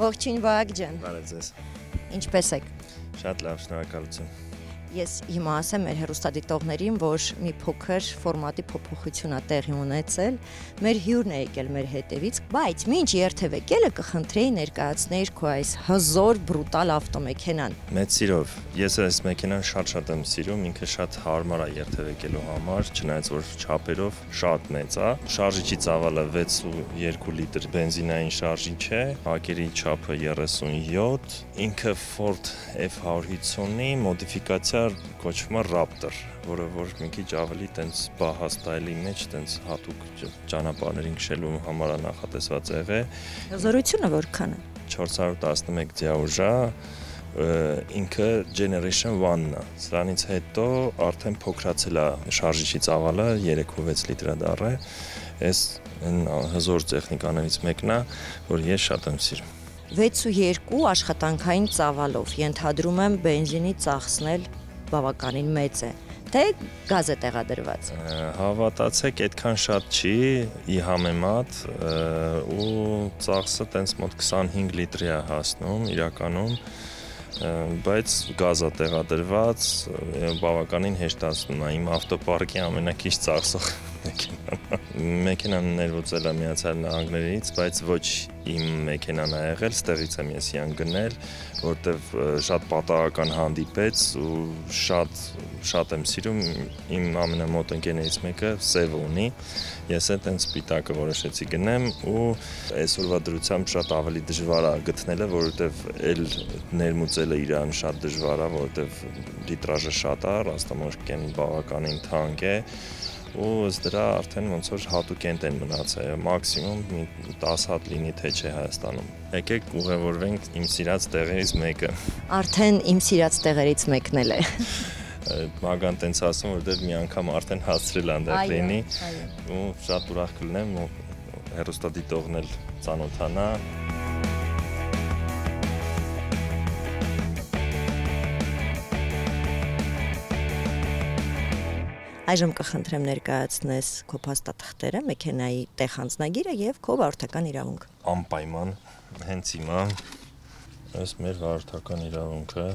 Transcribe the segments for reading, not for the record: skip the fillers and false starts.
Ողջույն Վահագ ջան։ Բարև ձեզ։ Ինչպե՞ս եք։ Շատ լավ, շնորհակալություն։ Ես հիմա ասեմ մեր հեռուստադիտողներին, որ մի փոքր ֆորմատի փոփոխություն է տեղի ունեցել։ Մեր հյուրն է եկել մեր հետևից, բայց մինչ երթևեկելը կխնդրեի ներկայացնել քո այս հզոր բրուտալ ավտոմեքենան։ Մեծ սիրով։ Ես այս մեքենան շատ եմ սիրում, ինքը շատ հարմար է երթևեկելու համար, չնայած որ չափերով շատ մեծ է։ Շարժիչի ծավալը 6.2 լիտր բենզինային շարժիչ է, հակերի չափը 37, ինքը Ford F150-ի մոդիֆիկացիա կոչվում է Raptor, որը որ մի քիչ ավելի տենց բահաստայլի մեջ, տենց հատուկ ճանապարհներին քշելու համար նախատեսված է։ Հզորությունը որքան է։ 411 դիաուժ է, ինքը Generation 1-ն է։ Սրանից հետո արդեն փոքրացել է շարժիչի ծավալը, 3.6 լիտր դառը։ Այս հզոր տեխնիկաներից մեկն է, որ ես շատ եմ սիրում։ 6.2 աշխատանքային ծավալով ենթադրում եմ բենզինի ծախսնել բավականին մեծ է, թե գազ է տեղադրված։ Հավատացեք, այդքան շատ չի ի համեմատ ու ծախսը տենց մոտ 25 լիտրի է հասնում իրականում, բայց գազը տեղադրված բավականին հեշտացնում է իմ ավտոպարկի ամենակիչ ծախսող մեքենան ներվուծել է Միացյալ Նահանգներից, բայց ոչ իմ մեքենան է եղել, ստեղից եմ ես իրան գնել, որտեվ շատ պատահական հանդիպեց ու շատ եմ սիրում, իմ ամենամոտ ընկերներից մեկը սև ունի, ես այդպես սպիտակը որոշեցի գնեմ ու այսօրվա դրությամբ շատ ավելի դժվար է գտնելը, որովհետև էլ ներմուծելը իրան շատ դժվար է, որովհետև լիտրաժը շատ է, ռաստամոշկեն բավականին թանկ է ու ըստ դրա արդեն ոնց որ հատուկ են մնացել, մաքսիմում մի 10 հատ լինի թե չէ Հայաստանում։ Եկեք ուղևորվենք իմ սիրած տեղերից մեկը։ Արդեն իմ սիրած տեղերից մեկն էլ է։ Մագան տենց ասում, որտեղ մի անգամ արդեն հասցրել անդեղ լինի ու շատ ուրախ կլինեմ ու հեռուստադիտողն էլ ծանոթանա։ Այժմ կխնդրեմ ներկայացնես քո փաստաթղթերը, մեքենայի տեղ անձնագիրը եւ քո վարորդական իրավունք։ Անպայման, հենց հիմա այս մեր վարորդական իրավունքը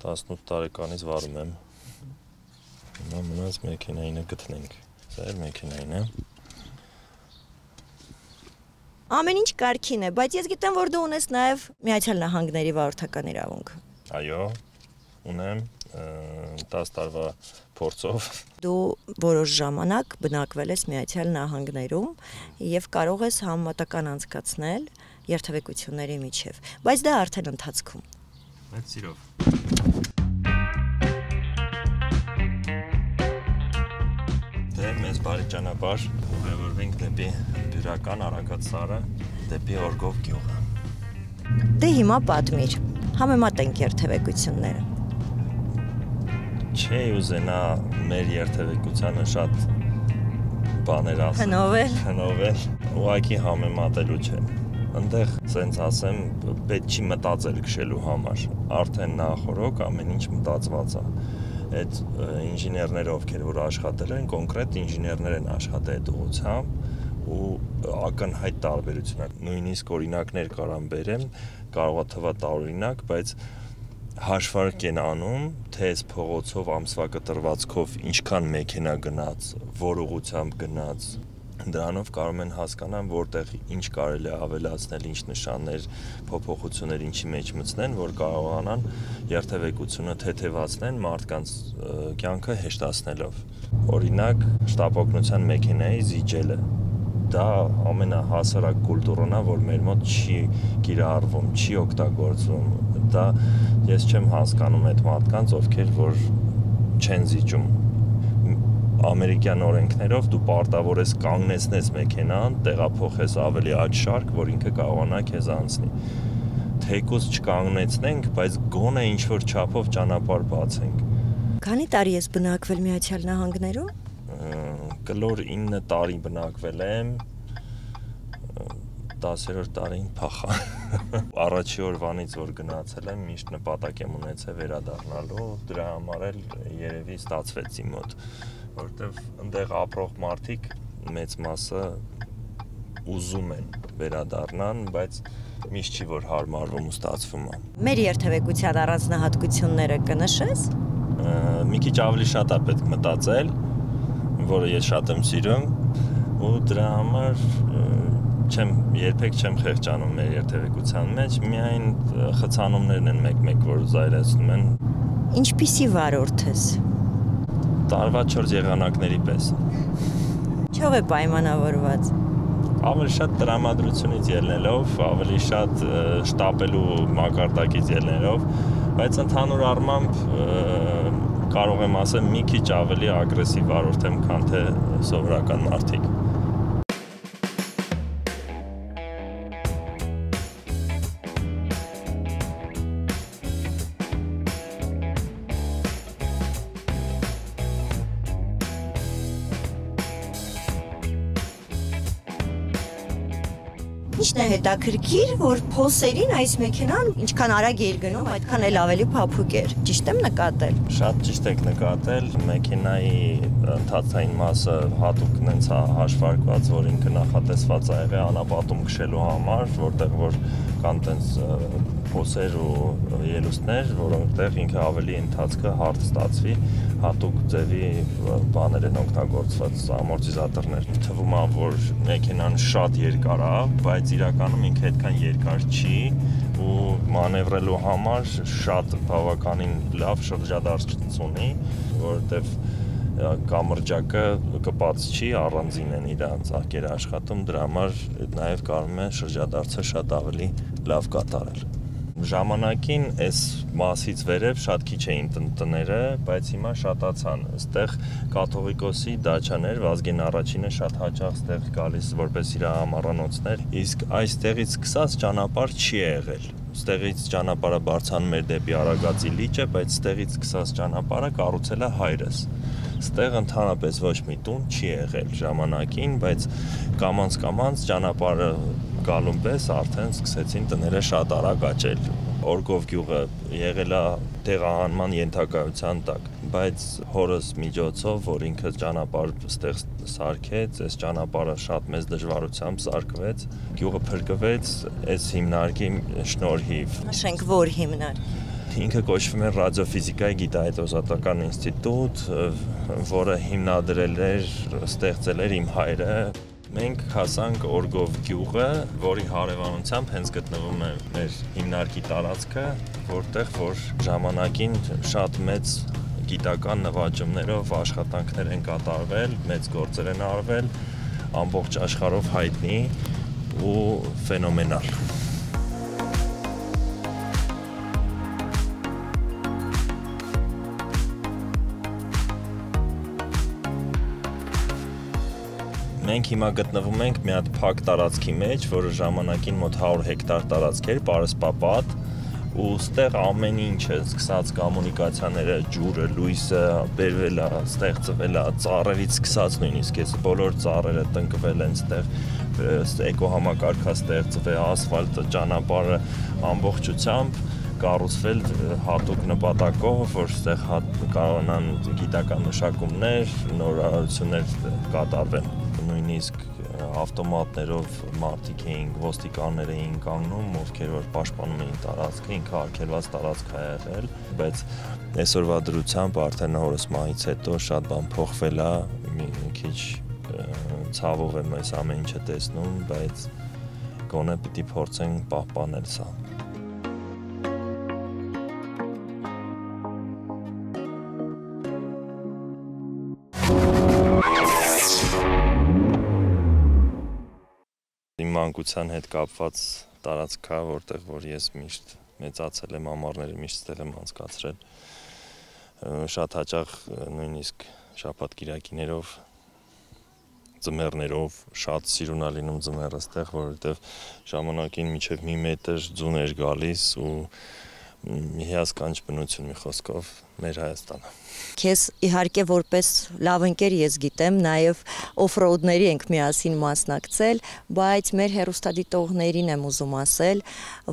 18 տարեկանից վարում եմ։ Հիմա մնաց մեքենայինը գտնենք։ Սա է մեքենային է։ Ամեն ինչ կարգին է, բայց ես գիտեմ, որ դու ունես նաեւ Միացյալ Նահանգների վարորդական իրավունք։ Այո, ունեմ 10 տարվա փորձով։ Դու որոշ ժամանակ բնակվել ես Միացյալ Նահանգներում եւ կարող ես համեմատական անցկացնել երթևեկությունների միջև, բայց դա արդեն ընթացքում։ Մեծ սիրով։ Դե մեզ բարի ճանապարհ, ուղևորվենք դեպի Բյուրական Արագածսարը, դեպի Օրգով գյուղը։ Դե հիմա պատմիր, համեմատենք երթևեկությունները։ Չէ ուզենա մեր երթևեկությանը շատ բաներ ասել։ Հնովել, ուղղակի համեմատելու չէ։ Այնտեղ, ասենց ասեմ, պետք չի մտածել քշելու համար։ Արդեն նախորոք ամեն ինչ մտածված է։ Այդ ինժեներները, ովքեր որ աշխատել են, կոնկրետ ինժեներներ են աշխատել այդ ուղղությամբ ու ակնհայտ տարբերություն է։ Նույնիսկ օրինակներ կարամ բերեմ, կարող է թվա տարօրինակ, բայց հաշվարկ են անում, թե այս փողոցով ամսվա կտրվածքով ինչքան մեքենա գնաց, որ ուղղությամբ գնաց, դրանով կարող են հասկանան, որտեղ ինչ կարելի է ավելացնել, ինչ նշաններ, փոփոխություններ ինչի մեջ մտցնեն, որ կարողանան երթևեկությունը թեթևացնեն մարդկանց կյանքը հեշտացնելով։ Օրինակ, շտապօգնության մեքենայի զիջելը դա ամենահասարակ կուլտուրան է, որ մեր մոտ չի կիրառվում, չի օգտագործվում։ Դա ես չեմ հասկանում այդ մարդկանց, ովքեր որ չեն զիջում։ Ամերիկյան օրենքներով դու պարտավոր ես կանգնեցնես մեքենան, տեղափոխես ավելի աջ շարք, որ ինքը կարողանա քեզ անցնի։ Թեկուզ չկանգնեցնենք, բայց գոնե ինչ-որ չափով ճանապարհ բացենք։ Քանի տարի ես բնակվել Միացյալ Նահանգներում։ Կլոր 9 տարի բնակվել եմ, 10-րդ տարին փախա։ Առաջի օրվանից որ գնացել եմ, միշտ նպատակ եմ ունեցել վերադառնալու, դրա համար էլ երևի ստացվեց իմ մոտ, որովհետև այնտեղ ապրող մարդիկ մեծ մասը ուզում են վերադառնան, բայց միշտ չի որ հարմարվում ու ստացվում է։ Մեր երթևեկության առանձնահատկությունները կնշես։ Մի քիչ ավելի շատ է պետք մտածել, որը ես շատ եմ սիրում, ու դրա համար երբեք չեմ խեղճանում մեր երթևեկության մեջ, միայն խցանումներն են մեկ-մեկ, որ զայրացնում են։ Ինչպիսի վարորդ ես։ Տարվա 4 եղանակների պես։ Ինչով է պայմանավորված։ Ավելի շատ տրամադրությունից ելնելով, ավելի շատ շտապելու մակարդակից ելնելով, բայց ընդհանուր առմամբ կարող եմ ասել մի քիչ ավելի ագրեսիվ վարորդ եմ, քան թե սովորական մարդիկ։ Ինչն է հետաքրքիր, որ փոսերին այս մեքենան ինչքան արագ էր գնում, այդքան էլ ավելի փափուկ էր։ Ճիշտ եմ նկատել։ Շատ ճիշտ եք նկատել, մեքենայի ընդհանրային մասը հատուկ նենց հաշվարկված, որ ինքը նախատեսված է եղել անապատում քշելու համար, որտեղ որ կան տենց փոսեր ու ելուստներ, որոնցեղ ինքը ավելի ընթացքը հարթ ստացվի, հատուկ ձևի բաներ են օգտագործված, ամորտիզատորներ։ Թվում է, որ մեքենան շատ երկար է, բայց իրականում ինքը այդքան երկար չի ու մանևրելու համար շատ բավականին լավ շրջադարձ ունի, որովհետև կամրջակը կպած չի, առանձին են իրանց ակերը աշխատում, դրա համար նաև կարող է շրջադարձը շատ ավելի լավ կատարել։ Ժամանակին այս մասից վերև շատ քիչ էին տները, բայց հիմա շատացան։ Այստեղ կաթողիկոսի դաչաներ, Վազգեն առաջինը շատ հաճախ այստեղ գալիս որպես իր ամառանոցներ, իսկ այստեղից սկսած ճանապարհ չի եղել։ Այստեղից ճանապարհը բարձրանում էր դեպի Արագածի լիճը, բայց այստեղից սկսած ճանապարհը կառուցել է հայրս։ Այստեղ ընդհանրապես ոչ մի տուն չի եղել ժամանակին, բայց կամանց ճանապարհը գալուն պես արդեն սկսեցին տները շատ արագ աճել։ Օրգով գյուղը եղել է տեղահանման ենթակայության տակ, բայց հորս միջոցով, որ ինքը ճանապարհ ստեղ սարքեց, այս ճանապարհը շատ մեծ դժվարությամբ սարքվեց, գյուղը փրկվեց այս հիմնարկի շնորհիվ։ Նշենք, որ հիմնարկ։ Ինքը կոչվում է ռադիոֆիզիկայի գիտահետազոտական ինստիտուտ, որը հիմնադրել էր, ստեղծել էր իմ հայրը։ Մենք հասանք Օրգով գյուղը, որի հարևանությամբ հենց գտնվում է մեր հիմնարկի տարածքը, որտեղ որ ժամանակին շատ մեծ գիտական նվաճումներով աշխատանքներ են կատարվել, մեծ գործեր են արվել, ամբողջ աշխարհով հայտնի ու ֆենոմենալ։ Մենք հիմա գտնվում ենք մի հատ փակ տարածքի մեջ, որը ժամանակին մոտ 100 հեկտար տարածք էր, պարսպապատ, ու ստեղ ամեն ինչը, սկսած կոմունիկացիաները, ջուրը, լույսը, բերվել է, ստեղծվել է, ծառերից սկսած նույնիսկ այս բոլոր ծառերը տնկվել են ստեղ, էկոհամակարգը ստեղծվել, ասֆալտը, ճանապարհը ամբողջությամբ կառուցվել հատուկ նպատակով, որ ստեղ կարողանան գիտական մշակումներ, նորարարություններ կատարվեն։ Նույնիսկ ավտոմատներով մարդիկ էին, ոստիկաններ էին կանգնում, ովքեր որ պաշտպանում էին տարածքը, ինքը արգելված տարածք է եղել, բայց այսօրվա դրությամբ արդեն հորս մահից հետո շատ բան փոխվել է, մի քիչ ցավով եմ այս ամեն ինչը տեսնում, բայց գոնե պիտի փորձենք պահպանել սա։ Իմ մանկության հետ կապված տարածք է, որտեղ որ ես միշտ մեծացել եմ, ամառները միշտ ստեղ եմ անցկացրել։ Շատ հաճախ նույնիսկ շաբաթ-կիրակիներով, ձմեռներով շատ սիրուն է լինում ձմեռը ստեղ, որովհետև ժամանակին մինչև մի մետր ձուն էր գալիս ու մի հիասքանչ բնություն, մի խոսքով մեր Հայաստանը։ Քեզ իհարկե որպես լավ ընկեր ես գիտեմ, նաև օֆրոուդների ենք միասին մասնակցել, բայց մեր հեռուստադիտողներին եմ ուզում ասել,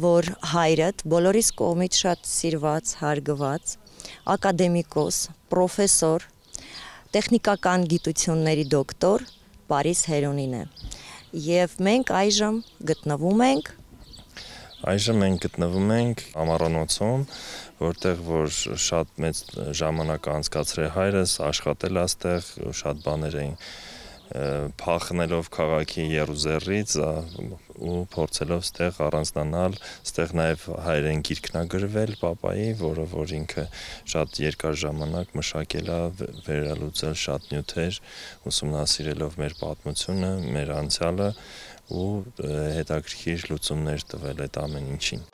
որ հայրդ բոլորիս կողմից շատ սիրված, հարգված, ակադեմիկոս, պրոֆեսոր, տեխնիկական գիտությունների դոկտոր Պարիս Հերոնին է։ Եվ մենք այժմ գտնվում ենք Ամառանոցում, որտեղ որ շատ մեծ ժամանակ անցկացրել հայրս, աշխատել այստեղ, շատ բաներ էին փախնելով քաղաքի եռուզեռից ու փորձելով ստեղ առանձնանալ, ստեղ նաև հայերեն գիրքն ա գրվել պապայի, որը որ ինքը շատ երկար ժամանակ մշակել ա, վերալուծել շատ նյութեր, ուսումնասիրելով մեր պատմությունը, մեր անցյալը ու հետաքրքիր լուծումներ տվել այդ ամեն ինչին։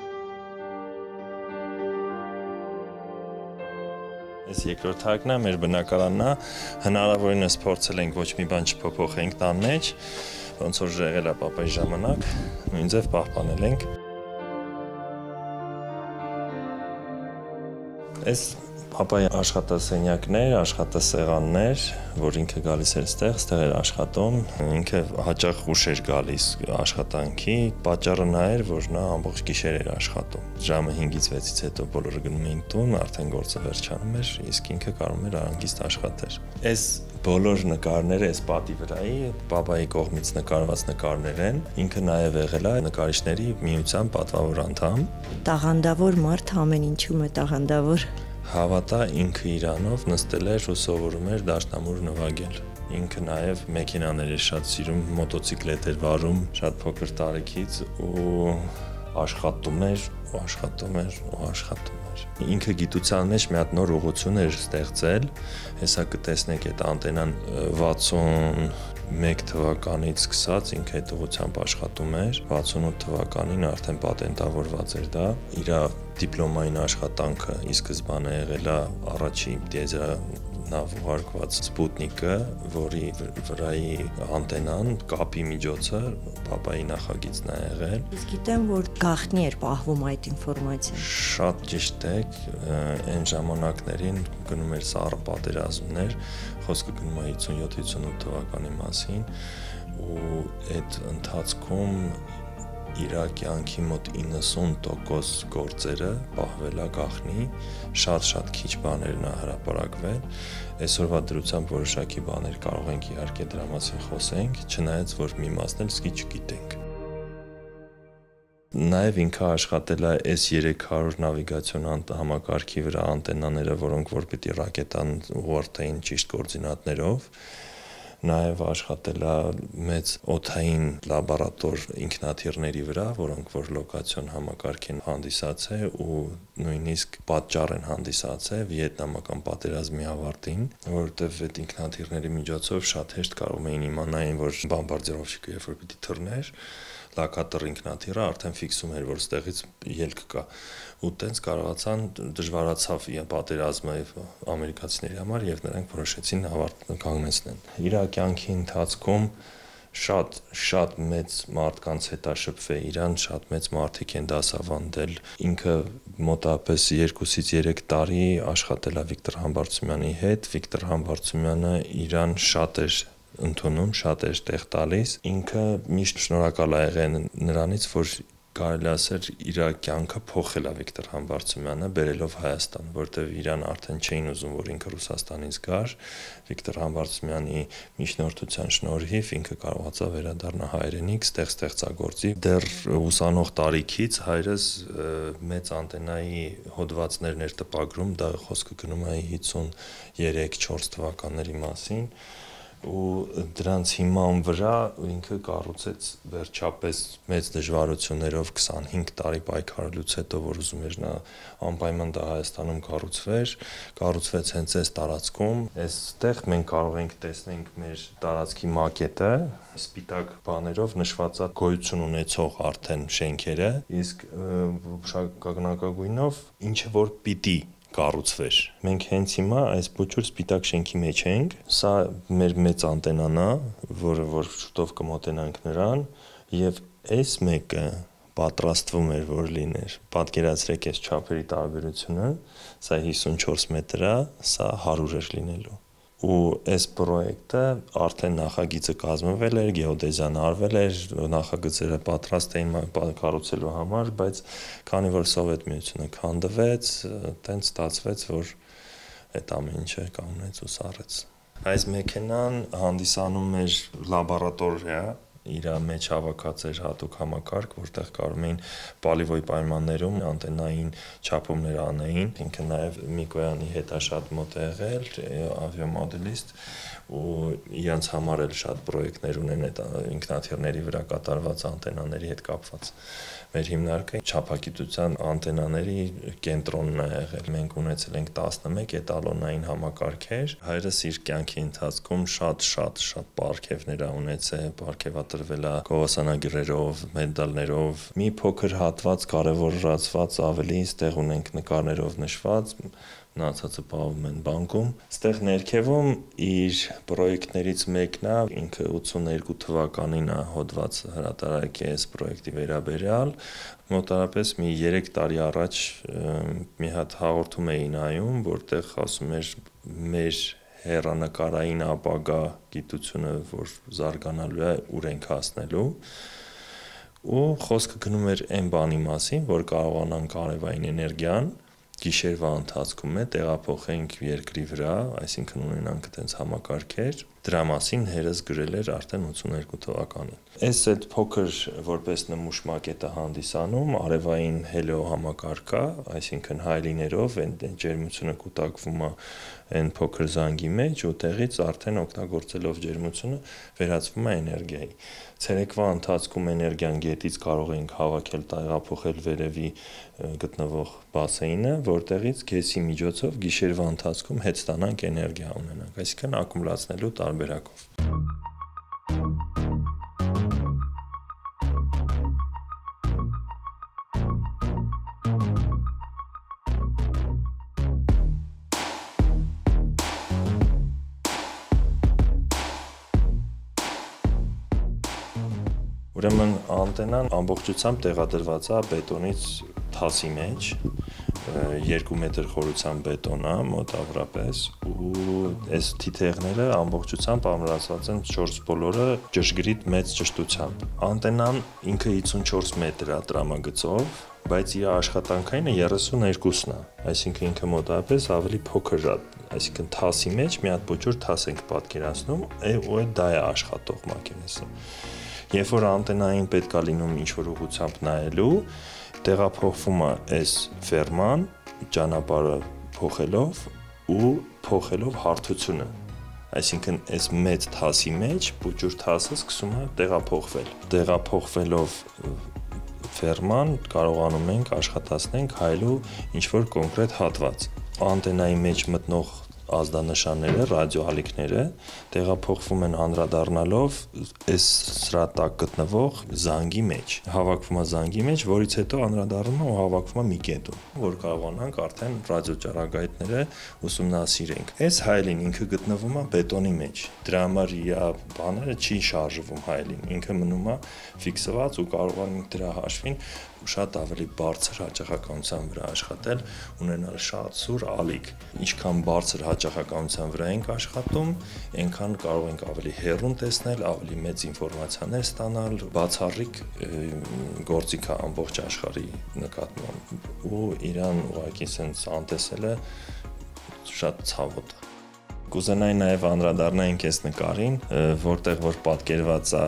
Այս երկրորդ հարկն է, մեր բնակարանն է, հնարավորինս փորձել ենք ոչ մի բան չփոփոխենք տան մեջ, ոնց որ եղել է պապայի ժամանակ, նույն ձև պահպանել ենք։ Այս պապայի աշխատասենյակներ, աշխատասեղաններ, որ ինքը գալիս էր ստեղ էր աշխատում, ինքը հաճախ ուշ էր գալիս աշխատանքի, պատճառը նա էր, որ նա ամբողջ գիշեր էր աշխատում։ Ժամը 5-ից 6-ից հետո բոլորը գնում էին տուն, արդեն գործը վերջանում էր, իսկ ինքը կարող էր առանձին աշխատել։ Այս բոլոր նկարները այս պատի վրայի պապայի կողմից նկարված նկարներ են։ Ինքը նաև եղել է նկարիչների միության պատվավոր անդամ։ Տաղանդավոր մարդ ամեն ինչում է տաղանդավոր։ Հավատա ինքը իրանով նստել էր ու սովորում էր դաշնամուր նվագել։ Ինքը նաև մեքենաներ էր շատ սիրում, մոտոցիկլետ էր վարում շատ փոքր տարիքից ու աշխատում էր։ Ինքը գիտության մեջ մի հատ նոր ուղղություն էր ստեղծել, հեսա կտեսնեք այդ անտենան 61 թվականից սկսած ինքը այդ ուղղությամբ աշխատում էր, 68 թվականին արդեն պատենտավորված էր դա, իր դիպլոմային աշխատանքը ի սկզբանե եղել է առաջի տիեզերանավ ուղարկված Սպուտնիկը, որի վրայի անտենան, կապի միջոցը պապայի նախագիծն է եղել։ Իսկ գիտեմ, որ գաղտնի էր պահվում այդ ինֆորմացիան։ Շատ ճիշտ եք, այն ժամանակներին գնում էր սառը պատերազմներ, խոսքը գնում է 57-58 թվականի մասին ու այդ ընթացքում իր կյանքի մոտ 90% գործերը պահվել է գաղտնի, շատ քիչ բաներ նա հրապարակվել։ Այսօրվա դրությամբ որոշակի բաներ կարող ենք իհարկե դրա մասին խոսենք, չնայած որ մի մասն էլ սկի չգիտենք։ Նաև ինքը աշխատել է S300 նավիգացիոն համակարգի վրա անտենաները, որոնք որ պիտի ռակետան ուղղորդեին ճիշտ կոորդինատներով։ Նաև աշխատել է մեծ օդային լաբորատոր ինքնաթիռների վրա, որոնք որ լոկացիոն համակարգ են հանդիսացել ու նույնիսկ պատճառ են հանդիսացել Վիետնամական պատերազմի ավարտին, որովհետև այդ ինքնաթիռների միջոցով շատ հեշտ կարող էին իմանալ, որ բամբարդիրովщիկը երբ որ պիտի թռներ, լոկատոր ինքնաթիռը արդեն ֆիքսում էր, որ ստեղից ելք կա։ Ու տենց կարողացան դժվարացավ պատերազմը ամերիկացիների համար եւ նրանք որոշեցին ավարտ կանգնեցնեն։ Իր կյանքի ընթացքում շատ մեծ մարդկանց հետ է շփվել իրան, շատ մեծ մարդիկ են դասավանդել։ Ինքը մոտավորապես 2-ից 3 տարի աշխատել է Վիկտոր Համբարձումյանի հետ։ Վիկտոր Համբարձումյանը իրան շատ էր ընդունում, շատ էր տեղ տալիս։ Ինքը միշտ շնորհակալ է եղել նրանից, որ կարելի ասել իր կյանքը փոխել է Վիկտոր Համբարձումյանը, բերելով Հայաստան, որտեղ իրան արդեն չէին ուզում, որ ինքը Ռուսաստանից գար։ Վիկտոր Համբարձումյանի միջնորդության շնորհիվ ինքը կարողացավ վերադառնալ հայրենիք, ստեղծագործի։ Դեռ ուսանող տարիքից հայրս մեծ անտենայի հոդվածներն էր տպագրում, դա խոսքը գնում է 53-4 թվականների մասին։ Ու դրանց հիման վրա ինքը կառուցեց վերջապես մեծ դժվարություններով 25 տարի պայքարելուց հետո, որ ուզում էր նա անպայման դա Հայաստանում կառուցվեց հենց այս տարածքում։ Այստեղ մենք կարող ենք տեսնենք մեր տարածքի մակետը, սպիտակ բաներով նշված է գոյություն ունեցող արդեն շենքերը, իսկ շագանակագույնով ինչը որ պիտի կառուցվեր։ Մենք հենց հիմա այս փոքր սպիտակ շենքի մեջ ենք։ Սա մեր մեծ անտենան է, որը որ շուտով կմոտենանք նրան, եւ այս մեկը պատրաստվում էր որ լիներ։ Պատկերացրեք այս չափերի տարբերությունը, սա 54 մետր է, սա 100 էր լինելու։ Ու այս պրոյեկտը արդեն նախագիծը կազմվել էր, գեոդեզիան արվել էր, նախագծերը պատրաստ էին կառուցելու համար, բայց քանի որ Սովետ միությունը քանդվեց, տենց ստացվեց, որ այդ ամեն ինչը կանգնեց ու սառեց։ Այս մեքենան հանդիսանում էր լաբորատորիա, իր մեջ հավաքած էր հատուկ համակարգ, որտեղ կարող էին պալիվոյի պայմաններում անտենային չափումներ անեին, ինքը նաև Միկոյանի հետ է շատ մոտ եղել, ավիամոդելիստ, ու իրանց համար էլ շատ պրոյեկտներ ունեն այդ ինքնաթիռների վրա կատարված անտենաների հետ կապված։ Մեր հիմնարկը չափագիտության անտենաների կենտրոնն է եղել։ Մենք ունեցել ենք 11 էտալոնային համակարգեր։ Հայրս իր կյանքի ընթացքում շատ պարգևներ ա ունեցել, պարգևատրվել ա գովասանագրերով, մեդալներով։ Մի փոքր հատված կարևորացված ավելի ստեղ ունենք նկարներով նշված, մնացածը պահվում են բանկում։ Ստեղ ներքևում իր պրոյեկտներից մեկն է, ինքը 82 թվականին է հոդված հրատարակի այս պրոյեկտի վերաբերյալ։ Մոտավորապես մի 3 տարի առաջ մի հատ հաղորդում էի նայում, որտեղ ասում էր մեր հեռանկարային ապագա գիտությունը, որ զարգանալու է, ուր ենք հասնելու։ Ու խոսքը գնում էր այն բանի մասին, որ կարողանանք արևային էներգիան գիշերվա ընթացքում տեղափոխենք երկրի վրա, այսինքն ունենանք այդպես համակարգեր։ Դրա մասին հերս գրել էր արդեն 82 թվականին։ Այս այդ փոքր որպես նմուշ մակետ է հանդիսանում արևային հելիո համակարգը, այսինքն հայելիներով այն ջերմությունը կուտակվում է այն փոքր զանգի մեջ ու տեղից արդեն օգտագործելով ջերմությունը վերածվում է էներգիայի։ Ցերեկվա ընթացքում էներգիան գետից կարող ենք հավաքել, տեղափոխել վերևի գտնվող բասեինը, որտեղից գեզի միջոցով գիշերվա ընթացքում հետ ստանանք էներգիա ունենանք, այսինքն ակումուլացնելու տարբերակով։ Ուրեմն անտենան ամբողջությամբ տեղադրված է բետոնից թասի մեջ, 2 մետր խորությամբ բետոն է մոտավորապես ու այս թիթեղները ամբողջությամբ ամրացված են 4 բոլորը ճշգրիտ մեծ ճշտությամբ։ Անտենան ինքը 54 մետր է տրամագծով, բայց իր աշխատանքայինը 32-ն է, այսինքն ինքը մոտավորապես ավելի փոքր է, այսինքն թասի մեջ մի հատ փոքր թաս ենք պատկերացնում, ու դա է աշխատող մակինեսը։ Երբ որ անտենային պետք է լինում ինչ-որ ուղղությամբ նայելու, տեղափոխվում է այս ֆերման ճանապարհը փոխելով ու փոխելով հարթությունը։ Այսինքն այս մեծ թասի մեջ փոքր թասը սկսում է տեղափոխվել։ Տեղափոխվելով ֆերման կարողանում ենք աշխատացնենք հայելու ինչ-որ կոնկրետ հատված։ Անտենայի մեջ մտնող ազդանշանները, ռադիոալիքները տեղափոխվում են անդրադառնալով այս սրա տակ գտնվող զանգի մեջ։ Հավաքվում է զանգի մեջ, որից հետո անդրադառնում է ու հավաքվում է մի կետում, որ կարողանանք արդեն ռադիոճառագայթները ուսումնասիրենք։ Այս հայելին ինքը գտնվում է բետոնի մեջ։ Դրա համար իր բաները չի շարժվում հայելին, ինքը մնում է ֆիքսված ու կարողանում դրա հաշվին շատ ավելի բարձր հաճախականության վրա աշխատել, ունենալ շատ սուր ալիք։ Ինչքան բարձր հաճախականության վրա ենք աշխատում, այնքան կարող ենք ավելի հեռուն տեսնել, ավելի մեծ ինֆորմացիաներ ստանալ, բացառիկ գործիք է ամբողջ աշխարհի նկատմամբ ու իրան ուղղակի sense անտեսելը շատ ցավոտ է։ Կուզենայի նաև անդրադառնանք այս նկարին, որտեղ որ պատկերված է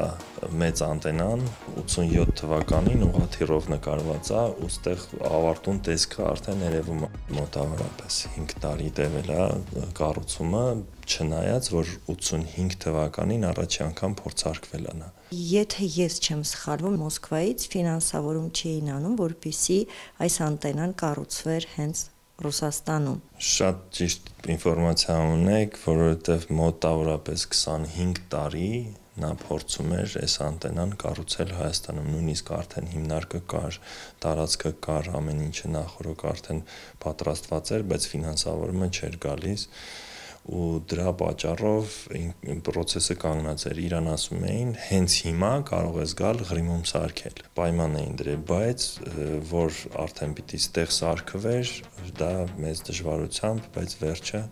մեծ անտենան 87 թվականին ուղղաթիռով նկարված է, ու ստեղ ավարտուն տեսքը արդեն երևում է մոտավորապես 5 տարի տևել է կառուցումը, չնայած որ 85 թվականին առաջի անգամ փորձարկվել է նա։ Եթե ես չեմ սխալվում, Մոսկվայից ֆինանսավորում չէին անում, որպեսզի այս անտենան կառուցվեր հենց Ռուսաստանում։ Շատ ճիշտ ինֆորմացիա ունեք, որովհետև մոտավորապես 25 տարի նա փորձում էր այս անտենան կառուցել Հայաստանում, նույնիսկ արդեն հիմնարկը կար, տարածքը կար, ամեն ինչը նախորոք արդեն պատրաստված էր, բայց ֆինանսավորումը չէր գալիս ու դրա պատճառով process-ը կանգնած էր, իրան ասում էին հենց հիմա կարող ես գալ Ղրիմում սարքել, պայման էին դրել, բայց որ արդեն պիտի ստեղ սարքվեր, դա մեծ դժվարությամբ, բայց վերջը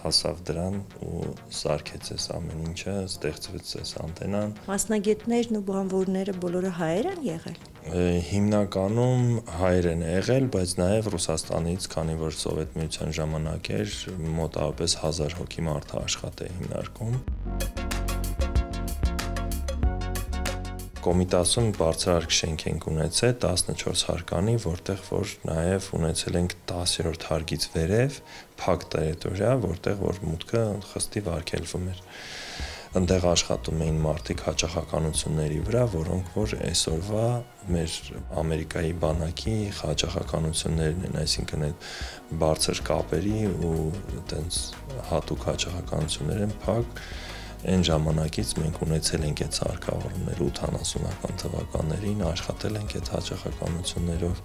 հասավ դրան ու սարքեց այս ամեն ինչը, ստեղծվեց այս անտենան։ Մասնագետներն ու բանվորները բոլորը հայեր են եղել։ Հիմնականում հայեր են եղել, բայց նաև Ռուսաստանից, քանի որ Սովետ միության ժամանակ էր, մոտավորապես 1000 հոգի մարդ աշխատել հիմնարկում։ Կոմիտասում բարձրարկ շենք ենք ունեցել 14 հարկանի, որտեղ որ նաև ունեցել ենք 10-րդ հարկից վերև փակ տերիտորիա, որտեղ որ մուտքը խստի վարգելվում էր։ Այնտեղ աշխատում էին մարդիկ հաճախականությունների վրա, որոնք որ այսօրվա մեր Ամերիկայի բանակի հաճախականություններն են, այսինքն այդ բարձր կապերի ու այտենց հատուկ հաճախականություններ են փակ։ Այն ժամանակից մենք ունեցել ենք այդ սարքավորումները 80-ական թվականներին, աշխատել ենք այդ հաճախականություններով։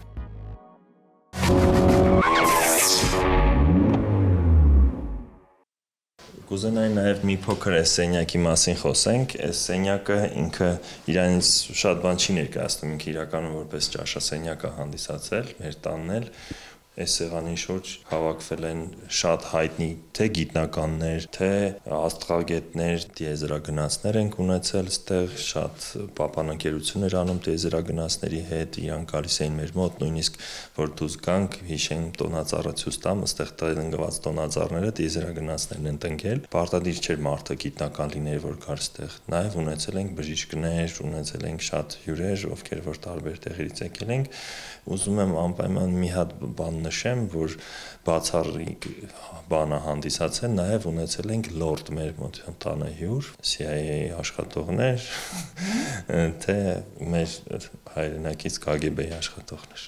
Կուզենայի նաև մի փոքր այս սենյակի մասին խոսենք։ Այս սենյակը ինքը իրանից շատ բան չի ներկայացնում, ինքը իրականում որպես ճաշասենյակ է հանդիսացել, մեր տանն էլ այս սեղանի շուրջ հավաքվել են շատ հայտնի թե գիտնականներ, թե աստղագետներ, տիեզերագնացներ ենք ունեցել, այստեղ շատ պապանանկերություններ անում տիեզերագնացների հետ, իրանք գալիս էին մեր մոտ, նույնիսկ որ դուզ գանք, հիշեն տոնածառացույց տամ, այստեղ տնկված տոնածառները տիեզերագնացներն են տնկել։ Պարտադիր չէր մարդը գիտնական լիներ, որ գար այստեղ։ Նաև ունեցել ենք բժիշկներ, ունեցել ենք շատ հյուրեր, ովքեր որ տարբեր տեղերից եկել են։ Ուզում եմ անպայման մի հատ բան նշեմ, որ բացառիկ բան է հանդիսացել, նաև ունեցել ենք լորդ մեր մոտ տանը հյուր, CIA աշխատողներ, թե մեր հայրենակից KGB-ի աշխատողներ։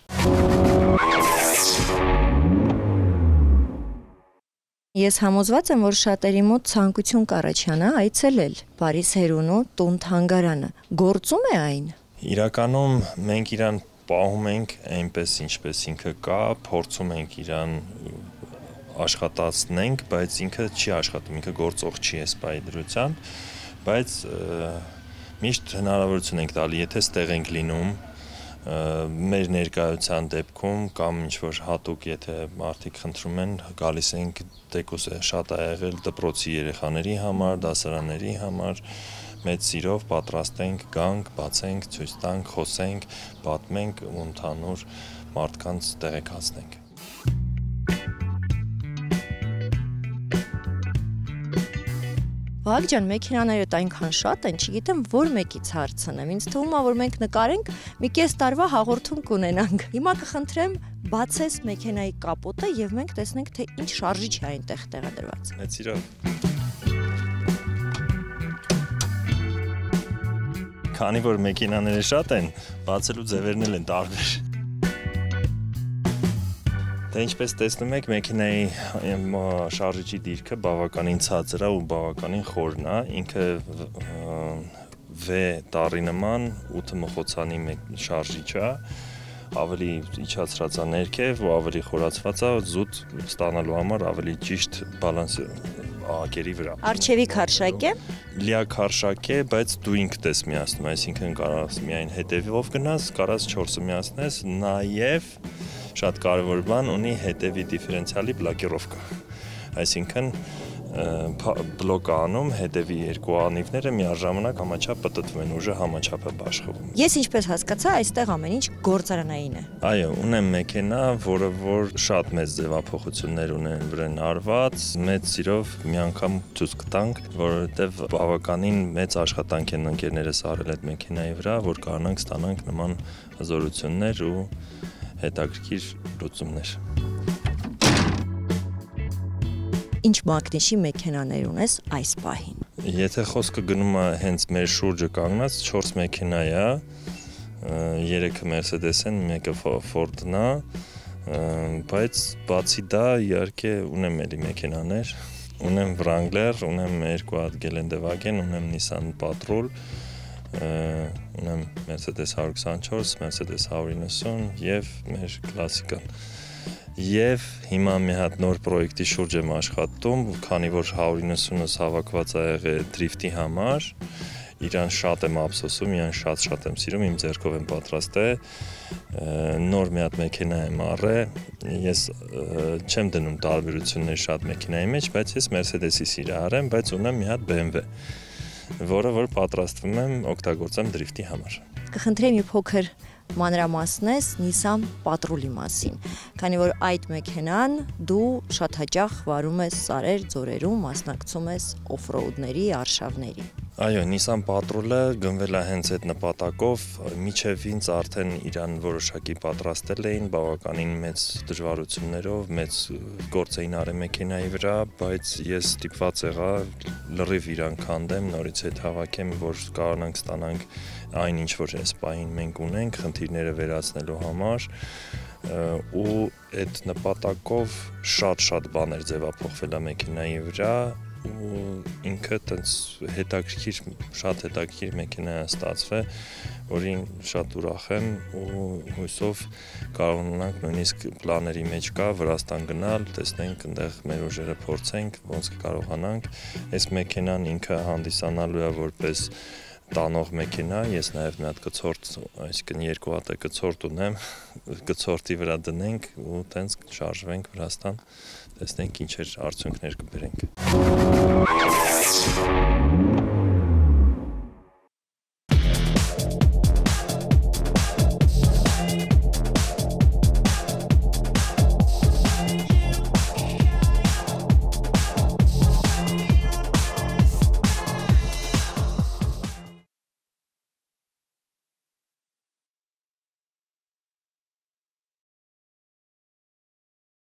Ես համոզված եմ, որ շատերի մոտ ցանկություն կառաջանա այցելել Փարիզ Հերոնու տուն-թանգարանը։ Գործում է այն։ Իրականում մենք իրան պահում ենք այնպես ինչպես ինքը կա, փորձում ենք իրան աշխատացնենք, բայց ինքը չի աշխատում, ինքը գործող չի այս պայդրությամբ, բայց միշտ հնարավորություն ենք տալի, եթե ստեղ ենք լինում, մեր ներկայության դեպքում կամ ինչ-որ հատուկ, եթե մարդիկ խնդրում են, գալիս ենք տեկուս շատ ա եղել դպրոցի երեխաների համար, դասարանների համար, մեծ սիրով պատրաստենք, գանք, բացենք, ցույց տանք, խոսենք, պատմենք ու ընդհանուր մարդկանց տեղեկացնենք։ Վահագ ջան, մեքենաներդ այնքան շատ են, չգիտեմ որ մեկից հարցնեմ։ Ինձ թվում է, որ մենք նկարենք, մի կես տարվա հաղորդում կունենանք։ Հիմա կխնդրեմ բացես մեքենայի կապոտը եւ մենք տեսնենք, թե ինչ շարժիչ է այնտեղ տեղադրված։ Մեծ սիրով։ Քանի որ մեքենաները շատ են, բացելու ձևերն էլ են տարբեր։ Դե ինչպես տեսնում եք, մեքենայի շարժիչի դիրքը բավականին ցածր է ու բավականին խորն է, ինքը V տառի նման 8 մխոցանի շարժիչ է, ավելի իջացրած է ներքև ու ավելի խորացված է զուտ ստանալու համար ավելի ճիշտ բալանս ակերի վրա։ Արջևի քարշակ է։ Լիակարշակ է, բայց դու ինքդ ես միացնում, այսինքն կարաս միայն հետևով գնաս, կարաս 4-ը միացնես, նաև շատ կարևոր բան ունի հետևի դիֆերենցիալի բլոկիրովկա, այսինքն բլոկ անում, հետևի երկու անիվները միաժամանակ համաչափ պտտվում են, ուժը համաչափ է բաշխվում։ Ես ինչպես հասկացա, այստեղ ամեն ինչ գործարանային է։ Այո, ունեմ մեքենա, որը որ շատ մեծ ձևափոխություններ ունեն վրան արված, մեծ սիրով մի անգամ ցույց կտանք, որովհետև բավականին մեծ աշխատանք են ընկերներս արել այդ մեքենայի վրա, որ կարողանանք ստանանք նման հզորություններ ու հետաքրքիր լուծումներ։ Ինչ մակնիշի մեքենաներ ունես այս պահին։ Եթե խոսքը գնում է հենց մեր շուրջը կանգնած 4 մեքենա է, 3-ը Mercedes են, մեկը Ford-ն է, բայց բացի դա իհարկե ունեմ էլի մեքենաներ, ունեմ Wrangler, ունեմ 2 հատ Geländewagen, ունեմ Nissan Patrol, ունեմ Mercedes 124, Mercedes 190 եւ մեր կլասիկան։ Եվ հիմա մի հատ նոր պրոյեկտի շուրջ եմ աշխատում, քանի որ 190-ս հավաքված է եղել դրիֆտի համար, իրան շատ եմ ափսոսում, իրան շատ եմ սիրում, իմ ձեռքով եմ պատրաստել, նոր մի հատ մեքենա եմ առել, ես չեմ դնում տարբերություններ շատ մեքենայի մեջ, բայց ես Mercedes-ի սիրահար եմ, բայց ունեմ մի հատ BMW, որը որ պատրաստվում եմ օգտագործեմ դրիֆտի համար։ Կխնդրեմ մի փոքր մանրամասնես Nissan Patrol-ի մասին, քանի որ այդ մեքենան դու շատ հաճախ վարում ես սարեր, ձորերում, մասնակցում ես օֆրոուդների, արշավների։ Այո, Nissan Patrol-ը գնվել է հենց այդ նպատակով, մինչև ինձ արդեն իրան որոշակի պատրաստել էին, բավականին մեծ դժվարություններով, մեծ գործ էին արել մեքենայի վրա, բայց ես ստիպված եղա լրիվ իրան քանդեմ, նորից հետ հավաքեմ, որ կարողանանք ստանանք այն ինչ որ այս պահին մենք ունենք, խնդիրները վերացնելու համար, ու այդ նպատակով շատ բաներ ձևափոխվել է մեքենայի վրա, ու ինքը տենց շատ հետաքրքիր մեքենա է ստացվել, որին շատ ուրախ եմ ու հույսով կարողանանք նույնիսկ պլաների մեջ կա Վրաստան գնալ, տեսնենք այնտեղ մեր ուժերը փորձենք, ոնց կարողանանք։ Այս մեքենան ինքը հանդիսանալու է որպես տանող մեքենա, ես նաև մի հատ կցորդ, այսինքն 2 հատ կցորդ ունեմ, կցորդի վրա դնենք ու տենց շարժվենք Վրաստան, տեսնենք ինչեր արդյունքներ կբերենք։